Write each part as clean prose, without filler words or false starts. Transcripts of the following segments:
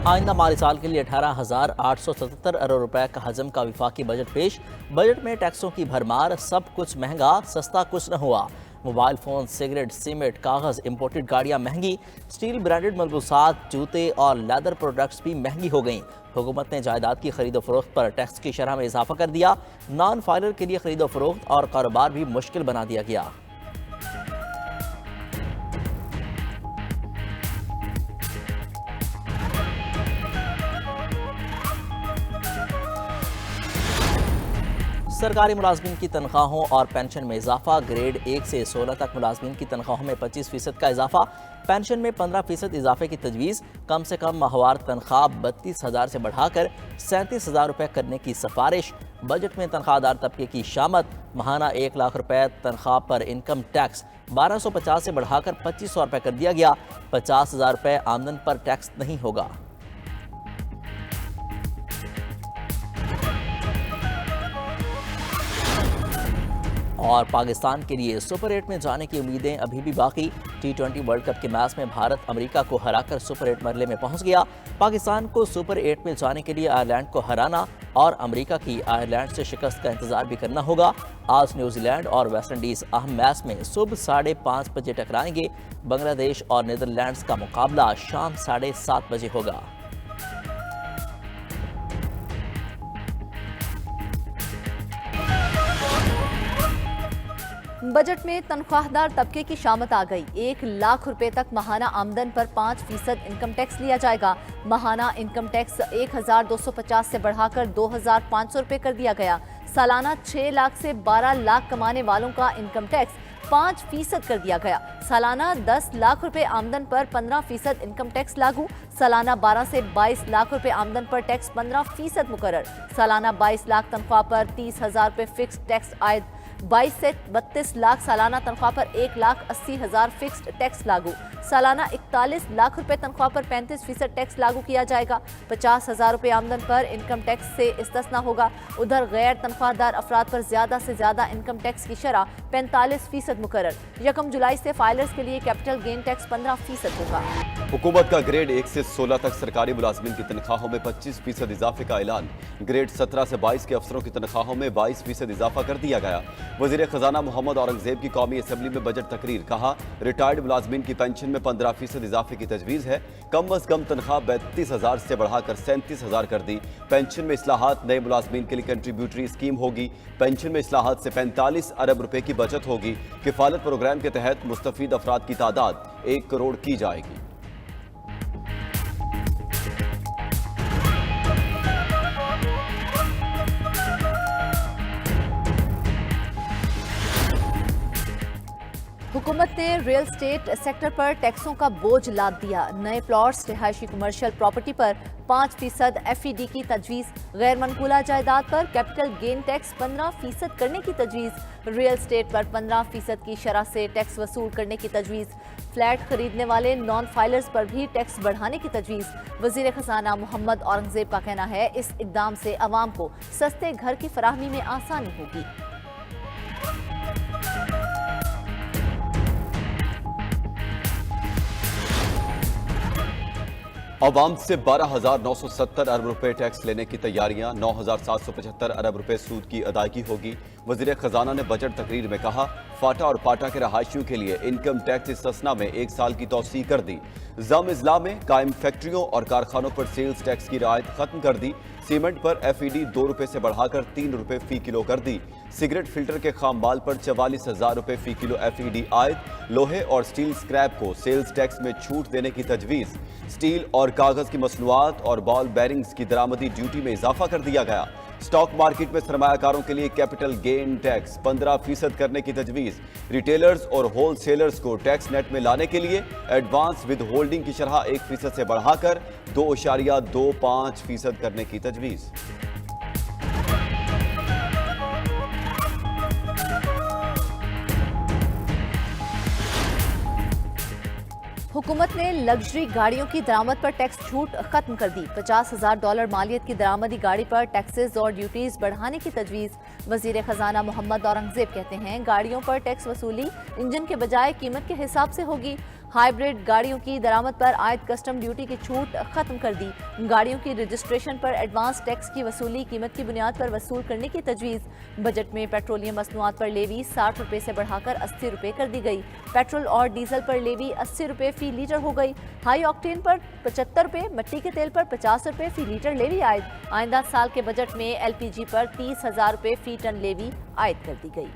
आइंदा माली साल के लिए 18,877 अरब रुपए का हजम का विफाकी बजट पेश। बजट में टैक्सों की भरमार, सब कुछ महंगा, सस्ता कुछ न हुआ। मोबाइल फोन, सिगरेट, सीमेंट, कागज, इंपोर्टेड गाड़ियां महंगी। स्टील, ब्रांडेड मलबूसात, जूते और लेदर प्रोडक्ट्स भी महंगी हो गईं। हुकूमत ने जायदाद की खरीदो फरोख्त पर टैक्स की शरह में इजाफा कर दिया। नॉन फाइलर के लिए खरीदो फरोख्त और कारोबार भी मुश्किल बना दिया गया। सरकारी मुलाजमीन की तनख्वाहों और पेंशन में इजाफा। ग्रेड 1 से 16 तक मुलाजमीन की तनख्वाहों में 25% का इजाफा। पेंशन में 15% इजाफे की तजवीज़। कम से कम माहवार तनख्वाह 32,000 से बढ़ाकर 37,000 रुपये करने की सिफारिश। बजट में तनख्वाहदार तबके की शामत। माहाना 1 लाख रुपये तनख्वाह पर इनकम टैक्स 1250 से बढ़ाकर 2500 रुपये कर दिया गया। 50,000 रुपये आमदन पर टैक्स नहीं होगा। और पाकिस्तान के लिए सुपर 8 में जाने की उम्मीदें अभी भी बाकी। T20 वर्ल्ड कप के मैच में भारत अमेरिका को हराकर सुपर 8 मरहले में पहुंच गया। पाकिस्तान को सुपर 8 में जाने के लिए आयरलैंड को हराना और अमेरिका की आयरलैंड से शिकस्त का इंतजार भी करना होगा। आज न्यूजीलैंड और वेस्ट इंडीज अहम मैच में सुबह 5:30 बजे टकराएंगे। बांग्लादेश और नीदरलैंड्स का मुकाबला शाम 7:30 बजे होगा। बजट में तनख्वाहदार तबके की शामत आ गई। 1 लाख रुपए तक माहाना आमदन पर 5% इनकम टैक्स लिया जाएगा। माहाना इनकम टैक्स 1,250 से बढ़ाकर 2,500 रुपए कर दिया गया। सालाना 6 लाख से 12 लाख कमाने वालों का इनकम टैक्स 5% कर दिया गया। सालाना 10 लाख रुपए आमदन पर 15% इनकम टैक्स लागू। सालाना 12 से 22 लाख रुपए आमदन पर टैक्स 15% मुकर्रर। सालाना 22 लाख तनख्वाह पर 30,000 रुपए फिक्स टैक्स आयद। 22 से 32 लाख सालाना तनख्वाह पर 1,80,000 फिक्स्ड टैक्स लागू। सालाना 41 लाख रुपए तनख्वाह पर 35% टैक्स लागू किया जाएगा। 50,000 रुपए आमदन पर इनकम टैक्स से इस्तिस्ना होगा। उधर गैर तनख्वाहदार अफराद पर ज्यादा से ज्यादा इनकम टैक्स की शरह 45% मुकर्रर। 1 जुलाई से फाइलर्स के लिए कैपिटल गेन टैक्स 15% होगा। हुकूमत का ग्रेड 1 से 16 तक सरकारी मुलाजमीन की तनख्वाहों में 25% इजाफे का ऐलान। ग्रेड 17 से 22 के अफसरों की तनख्वाहों में 22% इजाफा कर दिया गया। वजीर खजाना मोहम्मद औरंगजेब की कौमी असम्बली में बजट तकरीर। कहा, रिटायर्ड मुलाजमीन की पेंशन में 15% इजाफे की तजवीज़ है। कम अज कम तनख्वाह 32,000 से बढ़ाकर 37,000 कर दी। पेंशन में इस्लाहात। नए मुलाजमीन के लिए कंट्रीब्यूटरी स्कीम होगी। पेंशन में इस्लाहात से 45 अरब रुपए की बचत होगी। किफालत प्रोग्राम के तहत मुस्तफीद अफराद की तादाद 1 करोड़ की जाएगी। हुकूमत ने रियल स्टेट सेक्टर पर टैक्सों का बोझ लाद दिया। नए प्लॉट्स, रिहायशी कमर्शियल प्रॉपर्टी पर 5% FED की तजवीज़। गैर मनकूला जायदाद पर कैपिटल गेन टैक्स 15% करने की तजवीज़। रियल स्टेट पर 15% की शरह से टैक्स वसूल करने की तजवीज़। फ्लैट खरीदने वाले नॉन फाइलर्स पर भी टैक्स बढ़ाने की तजवीज़। वजीर खजाना मोहम्मद औरंगजेब का कहना है, इस इकदाम से अवाम को सस्ते घर की फराहमी में आसानी होगी। अवाम से 12,970 अरब रुपए टैक्स लेने की तैयारियां। 9,775 अरब रुपए सूद की अदायगी होगी। वजीर खजाना ने बजट तकरीर में कहा, फाटा और पाटा के रहायशियों के लिए इनकम टैक्स इस्तिस्ना में 1 साल की तौसीह कर दी। जम इजला में कायम फैक्ट्रियों और कारखानों पर सेल्स टैक्स की रियायत खत्म कर दी। सीमेंट पर FED 2 रुपए से बढ़ाकर 3 रुपए फी किलो कर दी। सिगरेट फिल्टर के खाम माल पर 44,000 रुपए फी किलो FED आयद। लोहे और स्टील स्क्रैप को सेल्स टैक्स में छूट देने की तजवीज़। स्टील और कागज की मसनूआत और बॉल बैरिंग्स की दरामदी ड्यूटी में इजाफा कर दिया गया। स्टॉक मार्केट में सरमायाकारों के लिए कैपिटल गेन टैक्स 15% करने की तजवीज़। रिटेलर्स और होलसेलर्स को टैक्स नेट में लाने के लिए एडवांस विद होल्डिंग की शरह 1% से बढ़ाकर 2.25% करने की तजवीज़। हुकूमत ने लग्जरी गाड़ियों की दरामद पर टैक्स छूट खत्म कर दी। $50,000 मालियत की दरामदी गाड़ी पर टैक्सेस और ड्यूटीज बढ़ाने की तजवीज़। वजीर खजाना मोहम्मद औरंगजेब कहते हैं, गाड़ियों पर टैक्स वसूली इंजन के बजाय कीमत के हिसाब से होगी। हाइब्रिड गाड़ियों की दरामद पर आयद कस्टम ड्यूटी की छूट खत्म कर दी। गाड़ियों की रजिस्ट्रेशन पर एडवांस टैक्स की वसूली कीमत की बुनियाद पर वसूल करने की तजवीज़। बजट में पेट्रोलियम मसनूआत पर लेवी 60 रुपये से बढ़ाकर 80 रुपये कर दी गई। पेट्रोल और डीजल पर लेवी 80 रुपये फी लीटर हो गई। हाई ऑक्टेन पर 75 रुपये, मिट्टी के तेल पर 50 रुपये फी लीटर लेवी आयद। आइंदा साल के बजट में LPG पर 30,000 रुपये फी टन लेवी आयद कर दी गई।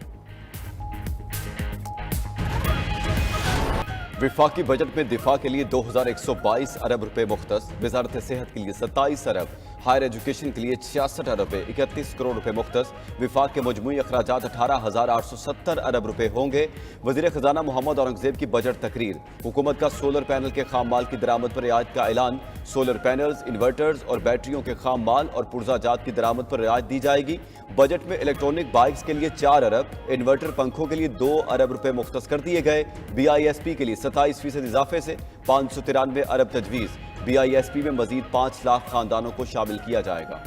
विफाकी बजट में दिफा के लिए 2122 अरब रुपए मुख्तस, वजारत सेहत के लिए 27 अरब, हायर एजुकेशन के लिए 66 अरब 31 करोड़ रुपए मुख्तस। विफाक के मजमूई अखराजात 18,870 अरब रुपए होंगे। वजीर खजाना मोहम्मद औरंगजेब की बजट तकरीर। हुकूमत का सोलर पैनल के खाम माल की दरामद पर रियायत का ऐलान। सोलर पैनल्स, इन्वर्टर्स और बैटरियों के खाम माल और पुर्जाजात की दरामद पर रियायत दी जाएगी। बजट में इलेक्ट्रॉनिक बाइक्स के लिए 4 अरब, इन्वर्टर पंखों के लिए 2 अरब रुपए मुख्तस कर दिए गए। BISP के लिए 27% इजाफे से 593 अरब तजवीज़। BISP में मजीद 5 लाख खानदानों को शामिल किया जाएगा।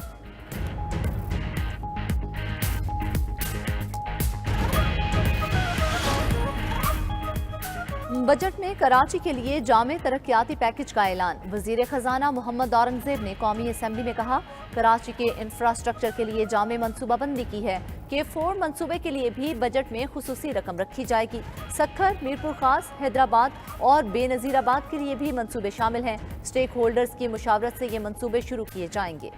बजट में कराची के लिए जामे तरक्याती पैकेज का ऐलान। वजीर खजाना मोहम्मद औरंगजेब ने कौमी असम्बली में कहा, कराची के इंफ्रास्ट्रक्चर के लिए जामे मनसूबाबंदी की है। K4 मंसूबे के लिए भी बजट में खुसूसी रकम रखी जाएगी। सक्खर, मीरपुर खास, हैदराबाद और बेनजीराबाद के लिए भी मंसूबे शामिल हैं। स्टेक होल्डर्स की मुशावरत से ये मंसूबे शुरू किए जाएंगे।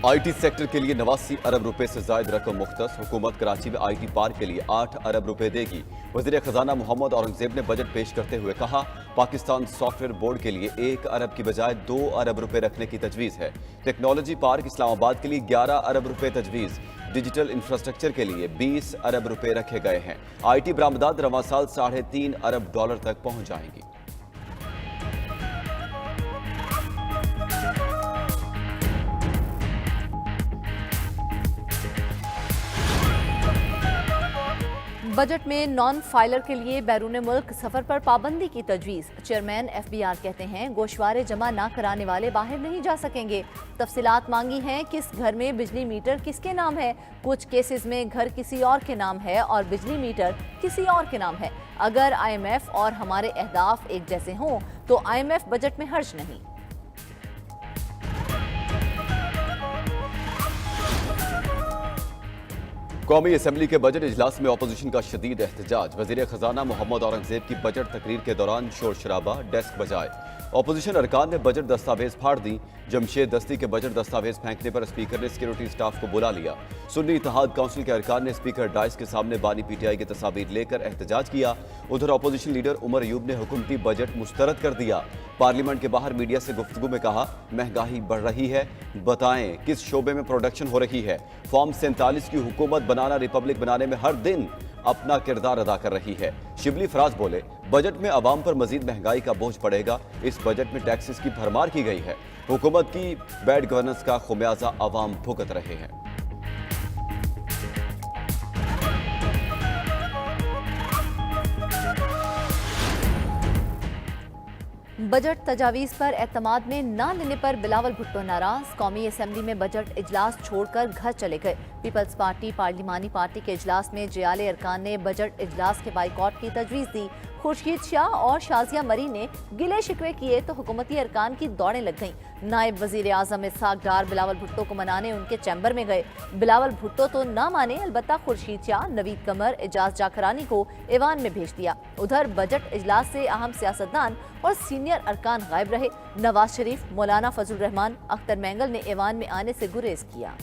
IT सेक्टर के लिए 89 अरब रुपए से जायद रकम मुख्तस। हुकूमत कराची में IT पार्क के लिए 8 अरब रुपए देगी। वजीर खजाना मोहम्मद औरंगजेब ने बजट पेश करते हुए कहा, पाकिस्तान सॉफ्टवेयर बोर्ड के लिए 1 अरब की बजाय 2 अरब रुपए रखने की तजवीज़ है। टेक्नोलॉजी पार्क इस्लामाबाद के लिए 11 अरब रुपए तजवीज़। डिजिटल इंफ्रास्ट्रक्चर के लिए 20 अरब रुपए रखे गए हैं। IT बरामदात रवां साल $3.5 अरब तक पहुंच जाएंगी। बजट में नॉन फाइलर के लिए बैरून मुल्क सफर पर पाबंदी की तजवीज़। चेयरमैन FBR कहते हैं, गोशवारे जमा न कराने वाले बाहर नहीं जा सकेंगे। तफसीलात मांगी हैं, किस घर में बिजली मीटर किसके नाम है। कुछ केसेस में घर किसी और के नाम है और बिजली मीटर किसी और के नाम है। अगर IMF और हमारे अहदाफ एक जैसे हों तो IMF बजट में हर्ज नहीं। कौमी असम्बली के बजट इजलास में अपोजिशन का शदीद एहतजाज। वजीर खजाना मोहम्मद औरंगजेब की बजट तकरीर के दौरान शोर शराबा, डेस्क बजाए। अपोजिशन अरकान ने बजट दस्तावेज फाड़ दी। जमशेद दस्ती के बजट दस्तावेज फेंकने पर स्पीकर ने सिक्योरिटी स्टाफ को बुला लिया। सुन्नी इत्तेहाद काउंसिल के अरकान ने स्पीकर डाइस के सामने बानी PTI की तस्वीर लेकर एहतजाज किया। उधर अपोजिशन लीडर उमर अयूब ने हुकूमती बजट मुस्तरद कर दिया। पार्लियामेंट के बाहर मीडिया से गुफ्तगू में कहा, महंगाई बढ़ रही है, बताएं किस शोबे में प्रोडक्शन हो रही है। फॉर्म 47 की हुकूमत बनाना रिपब्लिक बनाने में हर दिन अपना किरदार अदा कर रही है। शिबली फराज बोले, बजट में आवाम पर मजीद महंगाई का बोझ पड़ेगा। इस बजट में टैक्सेस की भरमार की गई है। हुकूमत की बैड गवर्नेंस का खुमियाजा आवाम भुगत रहे हैं। बजट तजावीज़ पर एतमाद में न लेने पर बिलावल भुट्टो नाराज। कौमी असम्बली में बजट इजलास छोड़कर घर चले गए। पीपल्स पार्टी पार्लिमानी पार्टी के इजलास में जियाले अरकान ने बजट इजलास के बाइकॉट की तजवीज़ दी। खुर्शीद शाह और शाजिया मरी ने गिले शिकवे किए तो हुकूमती अरकान की दौड़ें लग गईं। नायब वजीर आजम इसहाक डार बिलावल भुट्टो को मनाने उनके चैम्बर में गए। बिलावल भुट्टो तो ना माने, अलबत्ता खुर्शीद शाह, नवीद कमर, एजाज जाकरानी को ऐवान में भेज दिया। उधर बजट इजलास से अहम सियासतदान और सीनियर अरकान गायब रहे। नवाज शरीफ, मौलाना फजल रहमान, अख्तर मैंगल ने ऐवान में आने से गुरेज किया।